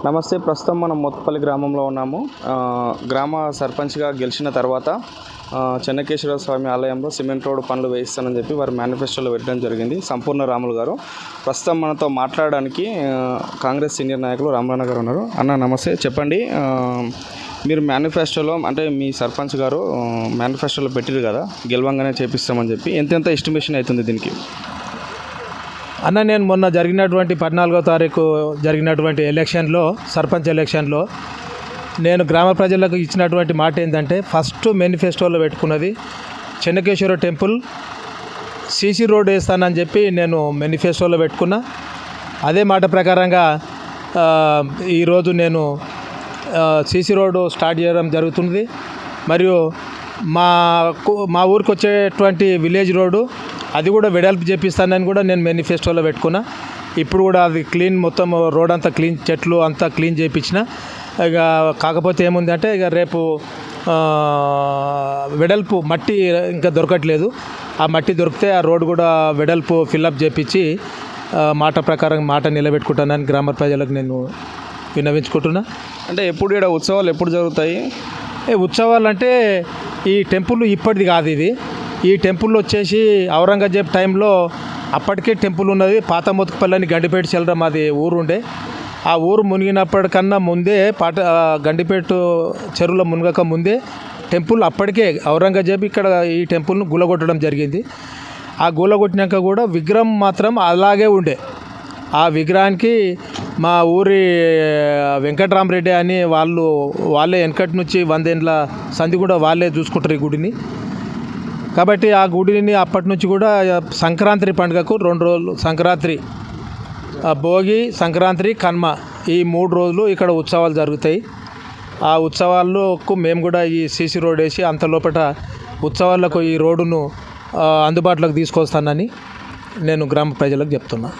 నమస్తే. ప్రస్తుతం మనం మోత్పల్లి గ్రామంలో ఉన్నాము. గ్రామ సర్పంచ్గా గెలిచిన తర్వాత చెన్నకేశ్వర స్వామి ఆలయంలో సిమెంట్ రోడ్డు పనులు వేయిస్తానని చెప్పి వారి మేనిఫెస్టోలో పెట్టడం జరిగింది. సంపూర్ణ రాములు గారు ప్రస్తుతం మనతో మాట్లాడడానికి కాంగ్రెస్ సీనియర్ నాయకులు రామరణ గారు ఉన్నారు. అన్న నమస్తే. చెప్పండి, మీరు మేనిఫెస్టోలో అంటే మీ సర్పంచ్ గారు మేనిఫెస్టోలో పెట్టారు కదా, గెలవంగానే చేపిస్తామని చెప్పి ఎంత ఎస్టిమేషన్ అవుతుంది దీనికి? అన్న, నేను మొన్న జరిగినటువంటి 14వ తారీఖు జరిగినటువంటి ఎలక్షన్లో, సర్పంచ్ ఎలక్షన్లో నేను గ్రామ ప్రజలకు ఇచ్చినటువంటి మాట ఏంటంటే, ఫస్ట్ మేనిఫెస్టోలో పెట్టుకున్నది చెన్నకేశ్వర టెంపుల్ సీసీ రోడ్ వేస్తానని చెప్పి నేను మేనిఫెస్టోలో పెట్టుకున్నా. అదే మాట ప్రకారంగా ఈరోజు నేను సీసీ రోడ్డు స్టార్ట్ చేయడం జరుగుతుంది. మరియు మా ఊరికి వచ్చేటువంటి విలేజ్ రోడ్డు అది కూడా వెడల్పు చేపిస్తానని కూడా నేను మేనిఫెస్టోలో పెట్టుకున్నా. ఇప్పుడు కూడా అది క్లీన్, మొత్తం రోడ్ అంతా క్లీన్, చెట్లు అంతా క్లీన్ చేయించిన. ఇక కాకపోతే ఏముంది అంటే, ఇక రేపు వెడల్పు మట్టి ఇంకా దొరకట్లేదు. ఆ మట్టి దొరికితే ఆ రోడ్ కూడా వెడల్పు ఫిల్అప్ చేయించి మాట ప్రకారం మాట నిలబెట్టుకుంటానని గ్రామ ప్రజలకు నేను విన్నవించుకుంటున్నా. అంటే ఎప్పుడు ఇక్కడ ఉత్సవాలు ఎప్పుడు జరుగుతాయి? ఉత్సవాలు అంటే ఈ టెంపుల్ ఇప్పటిది కాదు. ఈ టెంపుల్ వచ్చేసి ఔరంగజేబ్ టైంలో అప్పటికే టెంపుల్ ఉన్నది. పాత మోత్కుపల్లి అని గండిపేట చెల్లడం అది ఊరు ఉండే. ఆ ఊరు మునిగినప్పటికన్నా ముందే గండిపేట చెరువులో మునగక ముందే టెంపుల్ అప్పటికే ఔరంగజేబ్ ఇక్కడ ఈ టెంపుల్ను గులగొట్టడం జరిగింది. ఆ గులగొట్టినాక కూడా విగ్రహం మాత్రం అలాగే ఉండే. ఆ విగ్రహానికి మా ఊరి వెంకటరామరెడ్డి అని వాళ్ళే వెనకటి నుంచి 100 ఏళ్ళ సంధి కూడా వాళ్ళే చూసుకుంటారు ఈ గుడిని. కాబట్టి ఆ గుడిని అప్పటి నుంచి కూడా సంక్రాంతి పండుగకు 2 రోజులు, సంక్రాంతి, భోగి, సంక్రాంతి, కన్మ, ఈ 3 రోజులు ఇక్కడ ఉత్సవాలు జరుగుతాయి. ఆ ఉత్సవాలకు మేము కూడా ఈ సీసీ రోడ్ వేసి అంతలోపట ఉత్సవాలకు ఈ రోడ్డును అందుబాటులోకి తీసుకొస్తానని నేను గ్రామ ప్రజలకు చెప్తున్నా.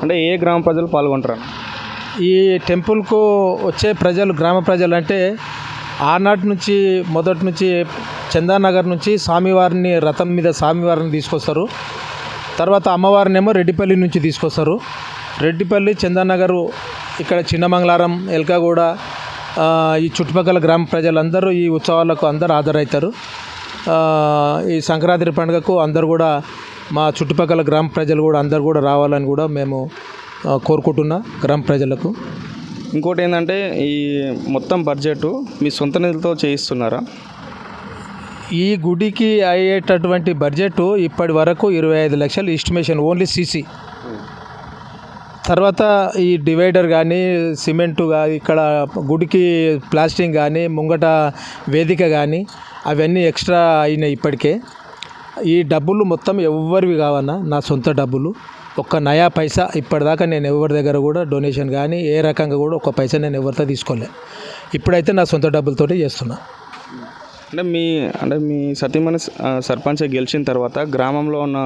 అంటే ఏ గ్రామ ప్రజలు పాల్గొంటారు? ఈ టెంపుల్కు వచ్చే ప్రజలు, గ్రామ ప్రజలు అంటే ఆనాటి నుంచి మొదటి నుంచి చందానగర్ నుంచి స్వామివారిని రథం మీద స్వామివారిని తీసుకొస్తారు. తర్వాత అమ్మవారినేమో రెడ్డిపల్లి నుంచి తీసుకొస్తారు. రెడ్డిపల్లి, చందానగరు, ఇక్కడ చిన్నమంగళారం, ఎల్కాగూడ, ఈ చుట్టుపక్కల గ్రామ ప్రజలందరూ ఈ ఉత్సవాలకు అందరూ హాజరవుతారు. ఈ సంక్రాంతి పండుగకు అందరూ కూడా, మా చుట్టుపక్కల గ్రామ ప్రజలు కూడా అందరూ కూడా రావాలని కూడా మేము కోరుకుంటున్నా గ్రామ ప్రజలకు. ఇంకోటి ఏంటంటే, ఈ మొత్తం బడ్జెట్ మీ సొంత నిధులతో చేయిస్తున్నారా? ఈ గుడికి అయ్యేటటువంటి బడ్జెట్ ఇప్పటి వరకు 25 లక్షలు ఎస్టిమేషన్, ఓన్లీ సీసీ. తర్వాత ఈ డివైడర్ కానీ, సిమెంటు కానీ, ఇక్కడ గుడికి ప్లాస్టింగ్ కానీ, ముంగట వేదిక కానీ, అవన్నీ ఎక్స్ట్రా అయినాయి ఇప్పటికే. ఈ డబ్బులు మొత్తం ఎవరివి కావన్నా, నా సొంత డబ్బులు. ఒక్క నయా పైసా ఇప్పటిదాకా నేను ఎవరి దగ్గర కూడా డొనేషన్ కానీ ఏ రకంగా కూడా ఒక్క పైసా నేను ఎవరితో తీసుకోలే. ఇప్పుడైతే నా సొంత డబ్బులతోటి చేస్తున్నా. అంటే మీ సతీమణి సర్పంచ్ గెలిచిన తర్వాత గ్రామంలో ఉన్న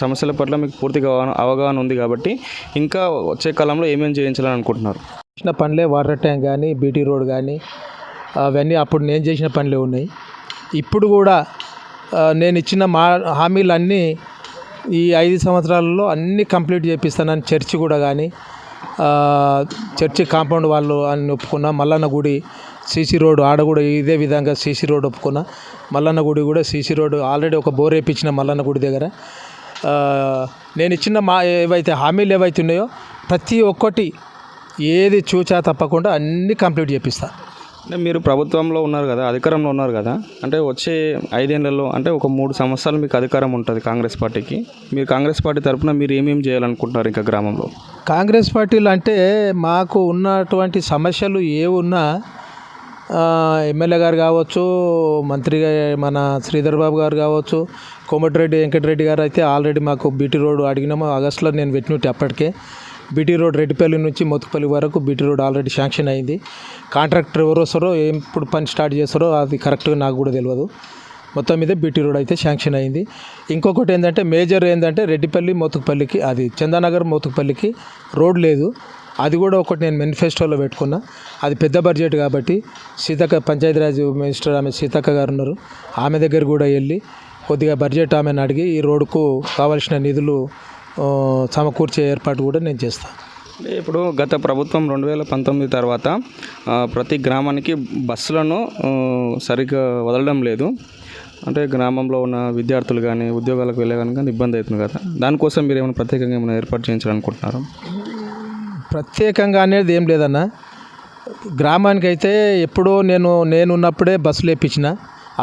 సమస్యల పట్ల మీకు పూర్తిగా అవగాహన ఉంది కాబట్టి ఇంకా వచ్చే కాలంలో ఏమేమి చేయించాలని అనుకుంటున్నారు? చేసిన పనులే, వాటర్ ట్యాంక్ కానీ, బీటీ రోడ్ కానీ, అవన్నీ అప్పుడు నేను చేసిన పనులే ఉన్నాయి. ఇప్పుడు కూడా నేను ఇచ్చిన హామీలన్నీ ఈ 5 సంవత్సరాలలో అన్నీ కంప్లీట్ చేపిస్తానని చర్చి కూడా కానీ, చర్చి కాంపౌండ్ వాళ్ళు అని ఒప్పుకున్నా. మల్లన్న గుడి సీసీ రోడ్డు ఆడ కూడా ఇదే విధంగా సీసీ రోడ్డు ఒప్పుకున్నా. మల్లన్న గుడి కూడా సీసీ రోడ్డు ఆల్రెడీ ఒక బోర్ వేయించిన మల్లన్న గుడి దగ్గర. నేను ఇచ్చిన ఏవైతే హామీలు ఏవైతే ఉన్నాయో ప్రతి ఒక్కటి ఏది చూచా తప్పకుండా అన్నీ కంప్లీట్ చేపిస్తా. అంటే మీరు ప్రభుత్వంలో ఉన్నారు కదా, అధికారంలో ఉన్నారు కదా, అంటే వచ్చే 5 ఏళ్లలో అంటే ఒక 3 సంవత్సరాలు మీకు అధికారం ఉంటుంది కాంగ్రెస్ పార్టీకి. మీరు కాంగ్రెస్ పార్టీ తరఫున మీరు ఏమేమి చేయాలనుకుంటున్నారు ఇంకా గ్రామంలో? కాంగ్రెస్ పార్టీలు అంటే మాకు ఉన్నటువంటి సమస్యలు ఏమున్నా ఎమ్మెల్యే గారు కావచ్చు, మంత్రిగా మన శ్రీధర్ బాబు గారు కావచ్చు, కోమటిరెడ్డి వెంకటరెడ్డి గారు అయితే ఆల్రెడీ మాకు బీటీ రోడ్ అడిగినాము. ఆగస్టులో నేను పెట్టినట్టు అప్పటికే బీటీ రోడ్ రెడ్డిపల్లి నుంచి మోత్కుపల్లి వరకు బీటీ రోడ్ ఆల్రెడీ శాంక్షన్ అయింది. కాంట్రాక్టర్ ఎవరు వస్తారో, ఎప్పుడు పని స్టార్ట్ చేస్తారో అది కరెక్ట్గా నాకు కూడా తెలియదు. మొత్తం మీద బీటీ రోడ్ అయితే శాంక్షన్ అయింది. ఇంకొకటి ఏంటంటే, మేజర్ ఏంటంటే రెడ్డిపల్లి మోత్కుపల్లికి, అది చందానగర్ మోత్కుపల్లికి రోడ్ లేదు. అది కూడా ఒకటి నేను మేనిఫెస్టోలో పెట్టుకున్నా. అది పెద్ద బడ్జెట్ కాబట్టి సీతక్క, పంచాయతీరాజ్ మినిస్టర్ ఆమె సీతక్క గారు ఉన్నారు, ఆమె దగ్గర కూడా వెళ్ళి కొద్దిగా బడ్జెట్ ఆమెను అడిగి ఈ రోడ్డుకు కావాల్సిన నిధులు సమకూర్చే ఏర్పాటు కూడా నేను చేస్తాను. అంటే ఇప్పుడు గత ప్రభుత్వం 2019 తర్వాత ప్రతి గ్రామానికి బస్సులను సరిగ్గా వదలడం లేదు. అంటే గ్రామంలో ఉన్న విద్యార్థులు కానీ ఉద్యోగాలకు వెళ్ళే కానీ ఇబ్బంది అవుతుంది కదా, దానికోసం మీరు ఏమైనా ప్రత్యేకంగా ఏమైనా ఏర్పాటు చేయించాలనుకుంటున్నారు? ప్రత్యేకంగా అనేది ఏం లేదన్న. గ్రామానికి అయితే ఎప్పుడో నేనున్నప్పుడే బస్సులు వేయించిన,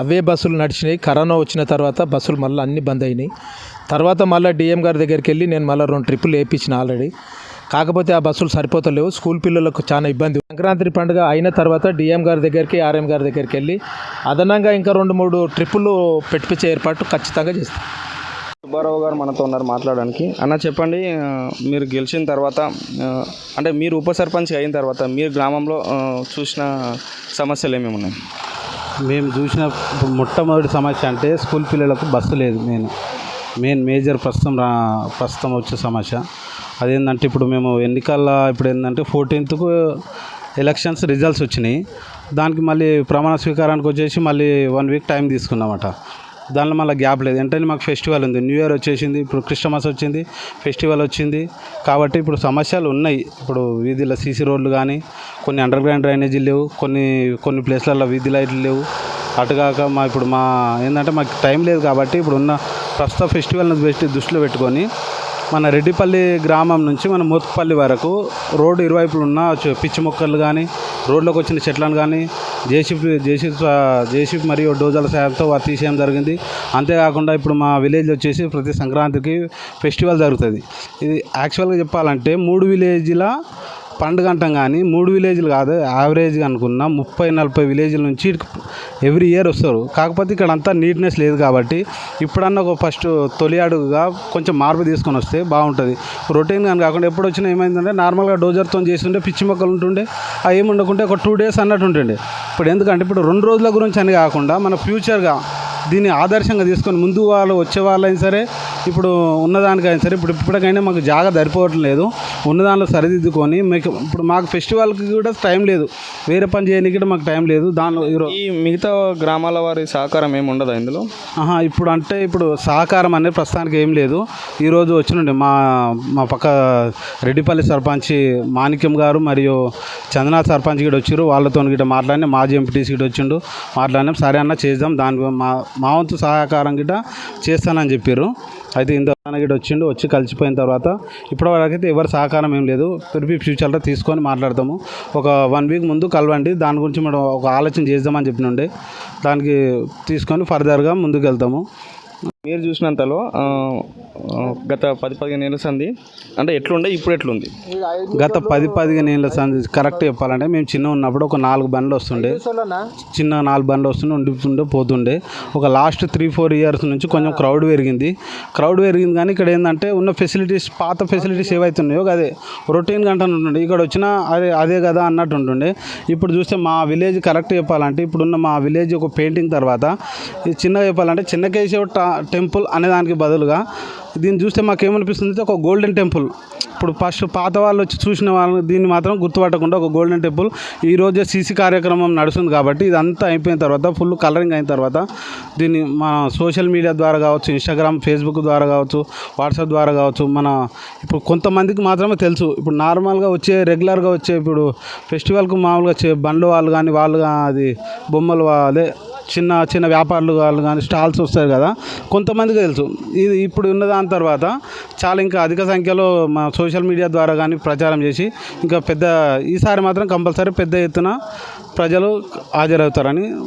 అవే బస్సులు నడిచినాయి. కరోనా వచ్చిన తర్వాత బస్సులు మళ్ళీ అన్నీ బంద్ అయినాయి. తర్వాత మళ్ళీ డిఎం గారి దగ్గరికి వెళ్ళి నేను మళ్ళీ 2 ట్రిప్పులు వేయించిన ఆల్రెడీ. కాకపోతే ఆ బస్సులు సరిపోతలేవు, స్కూల్ పిల్లలకు చాలా ఇబ్బంది. సంక్రాంతి పండుగ అయిన తర్వాత డిఎం గారి దగ్గరికి, ఆర్ఎం గారి దగ్గరికి వెళ్ళి అదనంగా ఇంకా 2-3 ట్రిప్పులు పెట్టించే ఏర్పాటు ఖచ్చితంగా చేస్తాం. సుబ్బారావు గారు మనతో ఉన్నారు మాట్లాడడానికి. అన్న చెప్పండి, మీరు గెలిచిన తర్వాత అంటే మీరు ఉప సర్పంచ్ అయిన తర్వాత మీరు గ్రామంలో చూసిన సమస్యలు ఏమేమి ఉన్నాయి? మేము చూసిన మొట్టమొదటి సమస్య అంటే స్కూల్ పిల్లలకు బస్సు లేదు. మేజర్ ప్రస్తుతం వచ్చే సమస్య అదేంటంటే ఇప్పుడు మేము ఇప్పుడు ఏంటంటే 14th ఎలక్షన్స్ రిజల్ట్స్ వచ్చినాయి. దానికి మళ్ళీ ప్రమాణ స్వీకారానికి వచ్చేసి మళ్ళీ 1 వీక్ టైం తీసుకున్నామట. దానిలో మళ్ళీ గ్యాప్ లేదు. వెంటనే మాకు ఫెస్టివల్ ఉంది, న్యూ ఇయర్ వచ్చేసింది, ఇప్పుడు క్రిస్టమస్ వచ్చింది, ఫెస్టివల్ వచ్చింది. కాబట్టి ఇప్పుడు సమస్యలు ఉన్నాయి. ఇప్పుడు వీధిలో సీసీ రోడ్లు కానీ, కొన్ని అండర్ గ్రౌండ్ డ్రైనేజీలు లేవు, కొన్ని ప్లేస్లలో వీధి లైట్లు లేవు. అటుగాక ఇప్పుడు ఏంటంటే మాకు టైం లేదు. కాబట్టి ఇప్పుడు ఉన్న ప్రస్తుత ఫెస్టివల్ని దృష్టిలో పెట్టుకొని మన రెడ్డిపల్లి గ్రామం నుంచి మన మోత్పల్లి వరకు రోడ్డు ఇరువైపులు ఉన్న పిచ్చి మొక్కలు కానీ, రోడ్లోకి వచ్చిన చెట్లను కానీ జేసీబీ మరియు డోజర్ల సాయంతో వారు తీసేయడం జరిగింది. అంతేకాకుండా ఇప్పుడు మా విలేజ్ వచ్చేసి ప్రతి సంక్రాంతికి ఫెస్టివల్ జరుగుతుంది. ఇది యాక్చువల్గా చెప్పాలంటే 3 విలేజ్ల పండుగ అంటాం, కానీ 3 విలేజ్లు కాదు, యావరేజ్గా అనుకున్న 30-40 విలేజ్ల నుంచి ఎవ్రీ ఇయర్ వస్తారు. కాకపోతే ఇక్కడ అంతా నీట్నెస్ లేదు. కాబట్టి ఇప్పుడన్నా ఒక ఫస్ట్ తొలి అడుగుగా కొంచెం మార్పు తీసుకొని వస్తే బాగుంటుంది. రొటీన్ కానీ కాకుండా ఎప్పుడు వచ్చినా ఏమైందంటే నార్మల్గా డోజర్తో చేస్తుంటే పిచ్చి మొక్కలు ఉంటుండే, అవి ఏమి ఉండకుంటే ఒక 2 days అన్నట్టు ఉంటుండే. ఇప్పుడు ఎందుకంటే ఇప్పుడు 2 రోజుల గురించి అని కాకుండా మన ఫ్యూచర్గా దీన్ని ఆదర్శంగా తీసుకొని ముందు వాళ్ళు వచ్చే వాళ్ళైనా సరే, ఇప్పుడు ఉన్నదానికైనా సరే, ఇప్పటికైనా మాకు జాగా సరిపోవటం లేదు. ఉన్నదానిలో సరిదిద్దుకొని ఇప్పుడు మాకు ఫెస్టివల్కి కూడా టైం లేదు, వేరే పని చేయడానికి కూడా మాకు టైం లేదు. దానిలో ఈ మిగతా గ్రామాల వారి సహకారం ఏమి ఉండదా ఇందులో? ఇప్పుడు సహకారం అనేది ప్రస్తుతానికి ఏం లేదు. ఈరోజు వచ్చినండి మా పక్క రెడ్డిపల్లి సర్పంచ్ మాణిక్యం గారు మరియు చందనాథ్ సర్పంచ్ గిட்ட వచ్చారు. వాళ్ళతో గిట్ట మాట్లాడిన మాజీ ఎంపీటీసీ గిట్ట వచ్చిండు. మాట్లాడినాం, సరే అన్న చేద్దాం, దానికి మా వంతు సహకారం గిట్ట చేస్తానని చెప్పారు. అయితే ఇంత గిట్ట వచ్చి కలిసిపోయిన తర్వాత ఇప్పటివరకైతే ఎవరి సహకారం ఏం లేదు. ఫ్యూచర్లో తీసుకొని మాట్లాడతాము. ఒక 1 వీక్ ముందు కలవండి, దాని గురించి మనం ఒక ఆలోచన చేద్దామని చెప్పినుండే. దానికి తీసుకొని ఫర్దర్గా ముందుకు వెళ్తాము. మీరు చూసినంతలో గత 10-15 ఏళ్ళ సంది అంటే ఎట్లుండే, ఇప్పుడు ఎట్లుంది? గత 10-15 ఏళ్ళ సంది కరెక్ట్ చెప్పాలంటే మేము చిన్న ఉన్నప్పుడు ఒక 4 బండ్లు వస్తుండే, చిన్న 4 బండ్లు ఉంటుండే పోతుండే. ఒక లాస్ట్ 3-4 ఇయర్స్ నుంచి కొంచెం క్రౌడ్ పెరిగింది కానీ ఇక్కడ ఏంటంటే ఉన్న ఫెసిలిటీస్, పాత ఫెసిలిటీస్ ఏవైతే ఉన్నాయో అదే రొటీన్గా ఉంటుండే. ఇక్కడ వచ్చినా అదే కదా అన్నట్టు ఉంటుండే. ఇప్పుడు చూస్తే మా విలేజ్ కరెక్ట్ చెప్పాలంటే ఇప్పుడున్న మా విలేజ్ ఒక పెయింటింగ్ తర్వాత ఇది చిన్నగా చెప్పాలంటే చిన్నకేశవ టెంపుల్ అనేదానికి బదులుగా దీన్ని చూస్తే మాకేమనిపిస్తుంది, ఒక గోల్డెన్ టెంపుల్. ఇప్పుడు ఫస్ట్ పాత వాళ్ళు వచ్చి చూసిన వాళ్ళు దీన్ని మాత్రం గుర్తుపట్టకుండా ఒక గోల్డెన్ టెంపుల్. ఈరోజే సీసీ కార్యక్రమం నడుస్తుంది. కాబట్టి ఇదంతా అయిపోయిన తర్వాత ఫుల్ కలరింగ్ అయిన తర్వాత దీన్ని మన సోషల్ మీడియా ద్వారా కావచ్చు, ఇన్స్టాగ్రామ్, ఫేస్బుక్ ద్వారా కావచ్చు, వాట్సాప్ ద్వారా కావచ్చు, ఇప్పుడు కొంతమందికి మాత్రమే తెలుసు. ఇప్పుడు నార్మల్గా రెగ్యులర్గా వచ్చే ఇప్పుడు ఫెస్టివల్కు మామూలుగా బండ్లు వాళ్ళు కానీ అది బొమ్మలు అదే చిన్న వ్యాపారులు వాళ్ళు కానీ స్టాల్స్ వస్తాయి కదా, కొంతమందికి తెలుసు. ఇది ఇప్పుడు ఉన్న దాని తర్వాత చాలా ఇంకా అధిక సంఖ్యలో మా సోషల్ మీడియా ద్వారా కానీ ప్రచారం చేసి ఇంకా ఈసారి మాత్రం కంపల్సరీ పెద్ద ఎత్తున ప్రజలు హాజరవుతారని